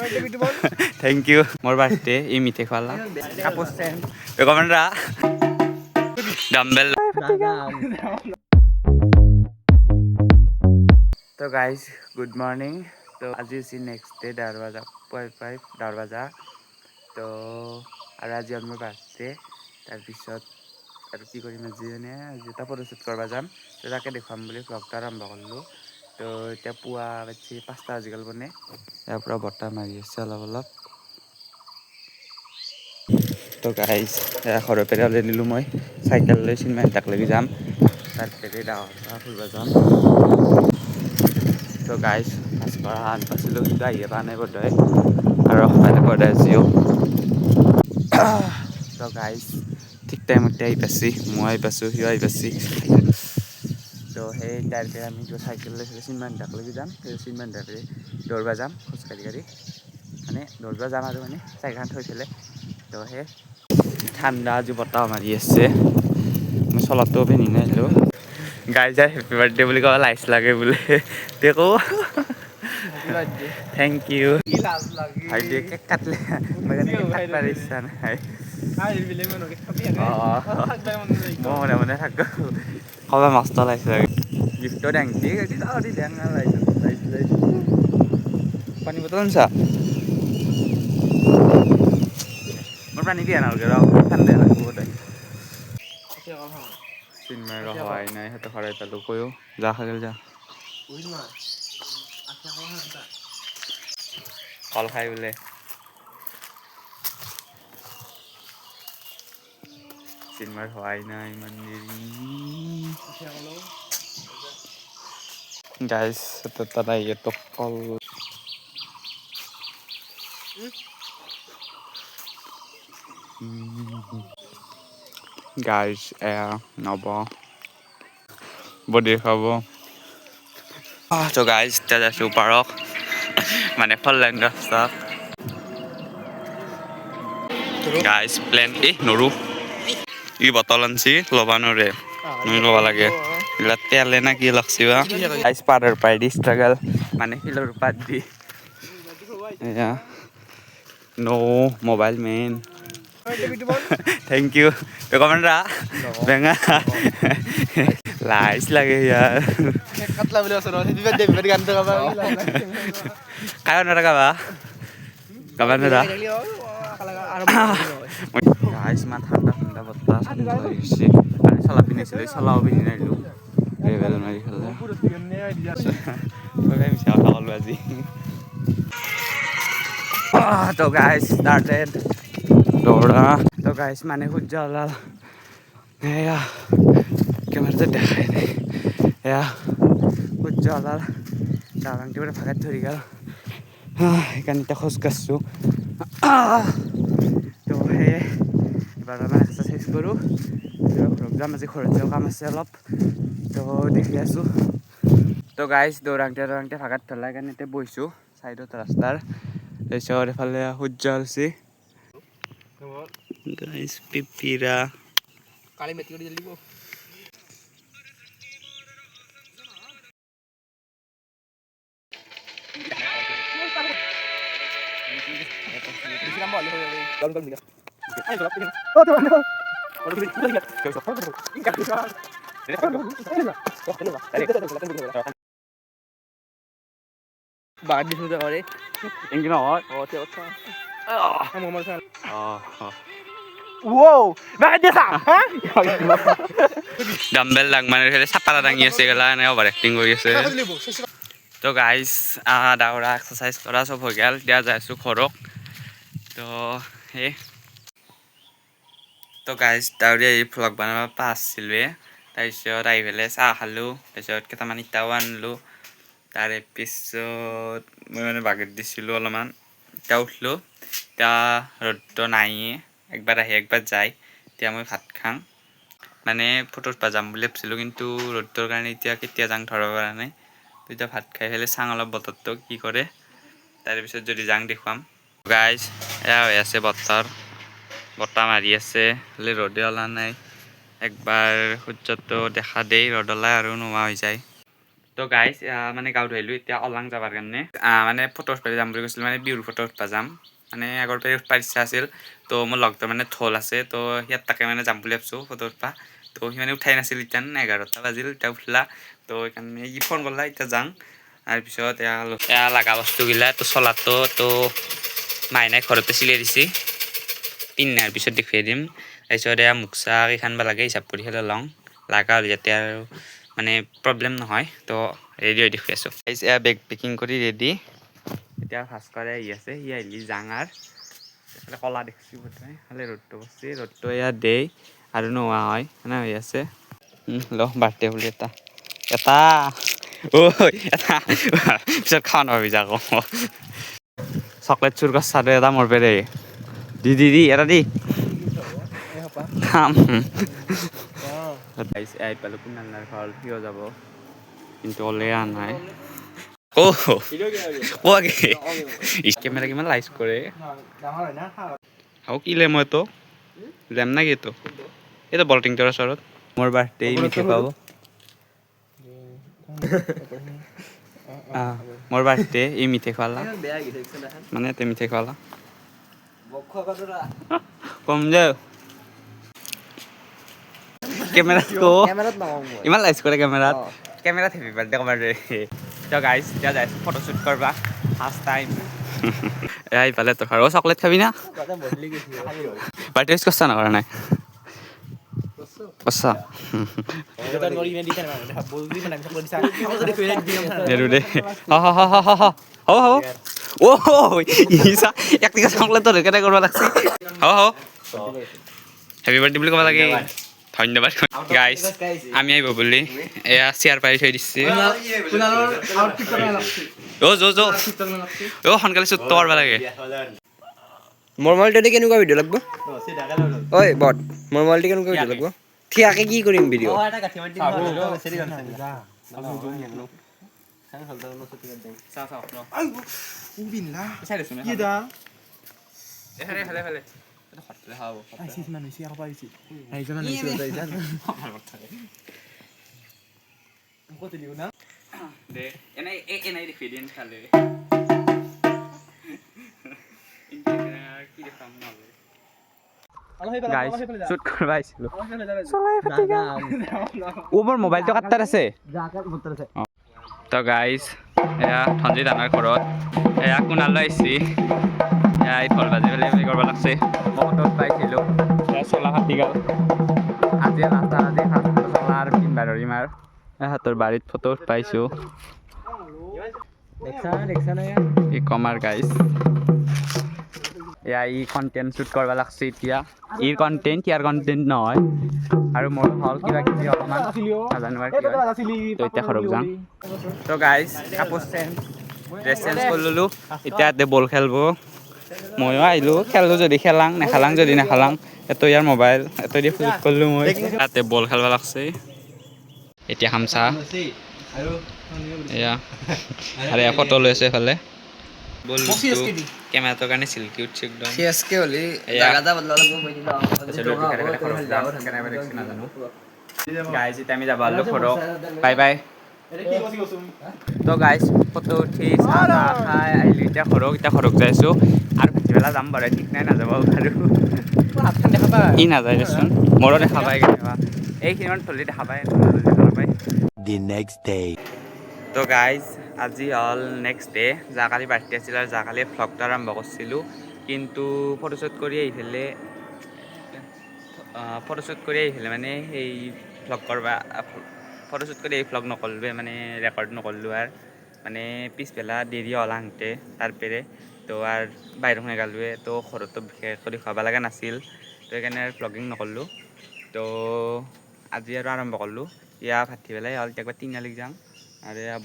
Thank you. More birthday. I mite khwala. Recommend ra. Dumbbell. So guys, good morning. So as you see next day Darwaza 0.5 Darwaza. So আজি মোৰ birthday. তাৰপিছত আৰু কি কৰিম আজি মানে এটা ফটোশ্বুট কৰিব যাম তো তাকে দেখুৱাম বুলি ব্লগটা আৰম্ভ কৰিলোঁ তো এতিয়া পুৱা বাজি 5টা বাজি গ'ল মানে ইয়াৰ পৰা বতাহ মাৰি আছে অলপ অলপ তো গাইজ ঘৰৰ পৰা ওলাই দিলোঁ মই চাইকেল লৈ চিনেমা লাগি যাম তাৰপৰা ডাঙৰ ফুৰিব যাম তো গাইজ মাছ কৰা আন পাইছিলোঁ কিন্তু আহিয়ে পোৱা নাই বোধহয় আৰু মানে বোধহয় আজিও তো গাইজ ঠিক টাইমতে আহি পাইছি মই আহি পাইছোঁ সিও আহি পাইছি তো সেই তাৰপৰা আমি চাইকেল লৈ চিনেমা লাগি যাম চিনেমা দৌৰিব যাম খোজকাঢ়ি মানে দৌৰিব যাম আৰু মানে চাইকেলখন থৈ পেলাই তো সেই ঠাণ্ডা আজি বতাহ মাৰি আছে মই চলাটো পিন্ধি নাহিলোঁ গাই যায় হেপী বাৰ্থডে বুলি ক'ব লাইচ লাগে বোলে তে কওঁ থেংক ইউ ভাইটিয়ে কেক কাটলে মই কাটবাৰ ইচ্ছা নাই মই মনে মনে থাকোঁ ক'ব মস্ত লাগিছে গিফ্টৰ ডেংটি পানী বটল আনছা মোৰ পানী দিয়া নালাগে ৰ ঠাণ্ডা লাগিব বোধহয় চিন্ময় হোৱাই নাই সিহঁতে সৰাই পালোঁ কৈও যা খাগিল যা কল খাই বোলে চিন্ময় হোৱাই নাই ইমান দেৰি গাইজ তাত আহি তো কল গাইজ এয়া নব বডি খাব তো গাইজ এতিয়া যাইছোঁ পাৰক মানে ফল লাইন ৰাস্তা গাইজ প্লেন নৰু ই বটল আনছি ল'বা নৰে তুমি ল'ব লাগে এইগিলা তেলে না কি লাগছি বা গাইজ পাৰৰ পাই দি ষ্ট্ৰাগল মানে শিলৰ পাত দি এয়া নো মোবাইল মেইন থেংক ইউ রেকমেন্ড রা বেঙা লাইস লাগে ইয়ার কাটলা বলে আছে রহি দিবে দেব গান তো গাবা কায় না গাবা গাবা না গাইস মা ঠান্ডা ঠান্ডা বত্তা বন্ধ হয়ে গেছে আমি সালা পিনেছিল সালাও পিনি নাইলু লেভেল মারি খেললে ওকে মিছা কথা বলবো আজি তো গাইস স্টার্টেড দৌড়া তো গাইস মানে সূর্য ওলাল এয়া কেমেৰাতে দেখাই নাই এয়া সূৰ্য ওলাল ডাঙৰটি মানে ভাগাত ধৰি গ'ল সেইকাৰণে এতিয়া খোজ কাঢ়ছোঁ তো সেয়ে এবাৰ মানে এক্সাৰচাইজ কৰোঁ ঘৰত যাম আজি ঘৰত যোৱা কাম আছে অলপ তো দেখি আছোঁ তো গাইজ দৌৰাংতে ভাগাত ধৰলাৰ কাৰণে এতিয়া বহিছোঁ চাইডত ৰাস্তাৰ তাৰপিছত এফালে সূৰ্য ওলছি গাইজ পিপিৰা কালি মেট্ৰিক দি দিব বাদ দিছো যে করে এঙ্গি না হয় ও তে আচ্ছা মোহাম্মদ খান wow বাদ দিছা হ্যাঁ ডাম্বেল লাগ মানে ছাপাটা দাঙি আছে গলা এনে ওভার অ্যাক্টিং কৰি আছে তো গাইজ দাউৰা এক্সাৰচাইজ কৰা চব হৈ গ'ল দিয়া যাইছোঁ ঘৰত তো সেই তো গাইজ দাউৰি আহি ভ্লগ বনাব পাইছিলোঁৱে তাৰপিছত আহি পেলাই চাহ খালোঁ তাৰপিছত কেইটামান ইটাও আনিলোঁ তাৰে পিছত মই মানে বাগেট দিছিলোঁ অলপমান এতিয়া উঠিলোঁ এতিয়া ৰ'দটো নাইয়ে একবাৰ আহি একবাৰ যায় এতিয়া মই ভাত খাম মানে ফটো উঠবা যাম বুলি ভাবিছিলোঁ কিন্তু ৰ'দটোৰ কাৰণে এতিয়া কেতিয়া যাং ধৰিব পৰা নাই তো এতিয়া ভাত খাই পেলাই চাং অলপ বতৰটো কি কৰে তাৰপিছত যদি যাং দেখুৱাম গাইজ এয়া হৈ আছে বতাহ মাৰি আছে খালি ৰ'দে ওলা নাই একবাৰ সূৰ্যটো দেখা দেই ৰ'দ ওলাই আৰু নোহোৱা হৈ যায় তো গাইজ মানে গাঁৱত আহিলোঁ এতিয়া অলাং যাবৰ কাৰণে মানে ফটো উঠিব যাম বুলি কৈছিলোঁ মানে বিহুৰ ফটো উঠিব যাম মানে আগৰ পৰাই উঠিব ইচ্ছা আছিল তো মোৰ লগটো মানে ঢোল আছে তো সিয়াত তাকে মানে যাম বুলি ভাবিছোঁ ফটো উঠিব তো সি মানে উঠাই নাছিল এতিয়া 11টা বাজিল এতিয়া উঠিলা তো সেইকাৰণে ই ফোন কৰিলা এতিয়া যাওঁ তাৰপিছত এয়া লগা বস্তুগিলা তো চলাটো তো মাইনাই ঘৰতে চিলাই দিছে পিন্ধাৰ পিছত দেখুৱাই দিম তাৰপিছত এয়া মুখচা কেইখানবা লাগে হিচাপ কৰি হ'লে লওঁ লাগা হ'ল যাতে আৰু মানে প্ৰব্লেম নহয় তো ৰেডি হৈ দেখুৱাই আছোঁ এয়া বেগ পেকিং কৰি ৰেডি এতিয়া ভাস্কৰে আহি আছে সি আহিলি জাঙাৰ এইফালে কলা দেখিছোঁ বোধহয় খালি ৰ'দটো বসছে ৰ'দটো এয়া দেই আৰু নোহোৱা হয় মানে হৈ আছে ল বাৰ্থডে বুলি এটা ঐ এটা পিছত খাওঁ নহবি যা আকৌ চকলেট চুৰ কৰা চাদৰ এটা মোৰ পেৰে দি এটা দি খাম আহি পালোঁ কুনালনাৰ ঘৰ সিও যাব কিন্তু ওলে নাই কেমেৰা কিমান লাইচ কৰে কি লেম এইটো লেম না কি এইটো এইটো বলটিংটোৰ ওচৰত মোৰ বাৰ্থডে মিঠে পাব মোৰ বাৰ্থডে ই মিঠে খোৱালা মানে তে মিঠে খোৱালা কম যে কেমেৰাত ইমান লাইচ কৰে কেমেৰাত হেপী বাৰ্থডে কবাৰ তো গাইজ এতিয়া যাই আছোঁ ফটোশ্বুট কৰবা ফাৰ্ষ্ট টাইম এয়া ইফালে তোৰ আৰু চকলেট খাবি না বাৰ্থডে উইচ কৰছা নকৰা নাই কৰছা দে হ'ব একটিকা চকলেটৰ কেনে কৰিব লাগছে হ'ব হেপী বাৰ্থডে বুলি ক'ব লাগে ধন্যবাদ গাইজ আমি আহিব বুলি এয়া চেয়াৰ পাৰি থৈ দিছে সোনকালে চুট কৰিব লাগে মোৰ মোবাইলটো কেনেকুৱা ভিডিঅ' লাগব ঐ বট মোৰ মোবাইলটো কেনেকুৱা ভিডিঅ' লাগব থিয়াকে কি কৰিম ভিডিঅ' শ্বুট কৰিব আহিছিলোঁ মোৰ মোবাইলটো কাটাৰ আছে তো গাইজ এয়া সঞ্জয় দানাৰ ঘৰত এয়া কুনাল আহিছে এয়া ঢোল বাজি পেলাই কৰিব লাগছে মই ফটোত পাইছিলোঁ এয়া চলা ফাটি গ'ল আজি লাষ্ট আজি চলা আৰু পিন্ধিবা ধৰিম আৰু হাতৰ বাৰীত ফটো পাইছোঁ ই কমাৰ গাইজ এয়া ই কণ্টেণ্ট শ্বুট কৰিব লাগছে এতিয়া ইৰ কণ্টেণ্ট ইয়াৰ কণ্টেণ্ট নহয় আৰু মোৰ হ'ল কিবা কিবি অকণমান নাজানো আৰু তো এতিয়া ঘৰত যাম তো গাইজ কাপোৰ ড্ৰেছ চেঞ্জ কৰি ল'লোঁ এতিয়া ইয়াতে বল খেলিব ময়ো আহিলোঁ খেলোঁ যদি খেলাং নেখেলাং যদি নেখেলাং এইটো ইয়াৰ মোবাইল এইটো দি শ্বুট কৰিলোঁ মই ইয়াতে বল খেলিব লাগছে এতিয়া খাম চাহ এয়া আৰু এয়া ফটো লৈ আছে এইফালে কেমেৰাটোৰ কাৰণে চিল্কি উঠছে একদম গাইজ এতিয়া আমি যাব পাৰলোঁ ঘৰক বাই বাই তো গাইজ ফটো উঠি চাহ তাহ খাই আহিলোঁ এতিয়া ঘৰক যাই আছোঁ আৰু ভাটিবেলা যাম বাৰু ঠিক নাই নাযাব বাৰু ই নাযায় দেচোন মোৰো দেখা পায় কেতিয়াবা এইখিনিমান থলি দেখা পায় তো গাইজ আজি হ'ল নেক্সট ডে যোৱাকালি বাৰ্থডে আছিল আৰু যোৱাকালি ভ্লগটো আৰম্ভ কৰিছিলোঁ কিন্তু ফটোশ্বুট কৰি আহি পেলাই মানে সেই ভ্লগ কৰবা ফটোশ্বুট কৰি ভ্লগ নকৰিলোৱে মানে ৰেকৰ্ড নকৰিলোঁ আৰু মানে পিছবেলা দেৰি হ'ল আহোঁতে তাৰপেৰে তো আৰু বাহিৰত নেগালোৱে তো ঘৰতো বিশেষ কৰি খাব লগা নাছিল তো সেইকাৰণে আৰু ভ্লগিং নকৰিলোঁ তো আজি আৰু আৰম্ভ কৰিলোঁ এয়া ভাটি পেলাই হ'ল এতিয়া একবাৰ তিনিআলিক যাওঁ আৰু এয়া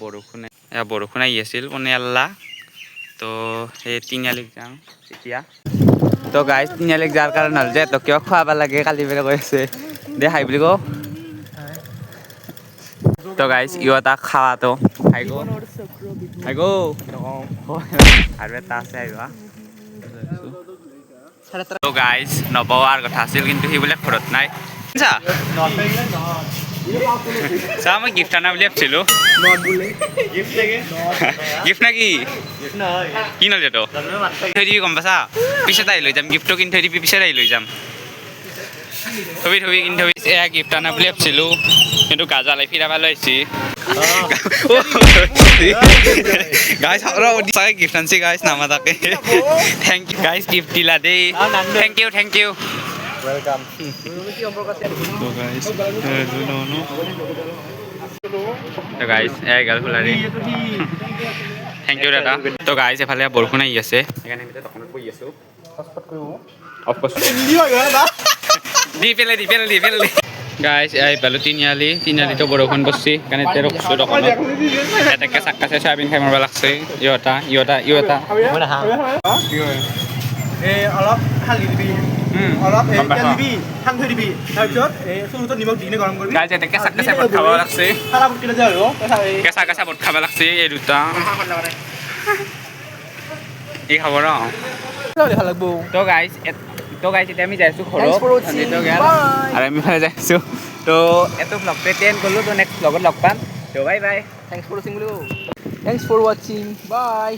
বৰষুণ আহি আছিল মানে এল্লা তো সেই তিনিআলিক যাওঁ এতিয়া তো গাইজ তিনিআলিক যোৱাৰ কাৰণে হ'ল যে তো কিয় খুৱাব লাগে কালি পেলাই কৈ আছে দে খাই বুলি কওঁ তো গাইজ ইও এটা খাৱাটো খাই গো আৰু এটা আছে আহিবা তো গাইজ নবৱাৰ কথা আছিল কিন্তু সি বোলে ঘৰত নাই চা মই গিফ্ট আনা বুলি ভাবছিলো গিফ্ট না কি কি নলে তো থৈ দিবি গম পাইছা পিছত আহি লৈ যাম গিফ্টটো কিনি থৈ দিবি পিছত আহি লৈ যাম থবি কিনি থবি এয়া গিফ্ট আনা বুলি ভাবছিলো কিন্তু গাজালাই ফিৰাব লৈছি গাইজ চাই গিফ্ট আনছি গাইজ নামা তাকে থেংক ইউ গাইজ গিফট দিলা দেই থেংক ইউ ওয়েলকাম তো গাইজ এই গাল ফুলাৰি থেংক ইউ দাদা তো গাইজ এফালে বৰষুণ আহি আছে সেইকাৰণে আমি দোকানত বহি আছো অফ কৰিছো দি পেলাই গাইজ এই পালো তিনিআলিতো বৰষুণ পৰছি সেইকাৰণে এতিয়া ৰখছো দোকানত এটাকে চাক্কাছে চয়াবিন খাই মাৰিব লাগছে ইহঁতা অলপ হালধি দিবি অলপ তেল দিবি ঠান থৈ দিবি তাৰপিছত চুলুটো নিমখ দি কিনে গৰম কৰিবি গাইজ এতিয়া কেঁচা বট খাব লাগছে খালা ফুটিলে যে আৰু কেঁচা বট খাব লাগছে এই দুটা এই খাব ৰ ভাল লাগব তো গাইজ এতিয়া আমি যাই আছো ঘৰত আৰু আমি ফালে যাই আছো তো এইটো ব্লগটো এণ্ড কৰিলোঁ তো নেক্সট ব্লগত লগ পাম তো বাই থ্যাঙ্কস ফৰ ওয়াচিং বাই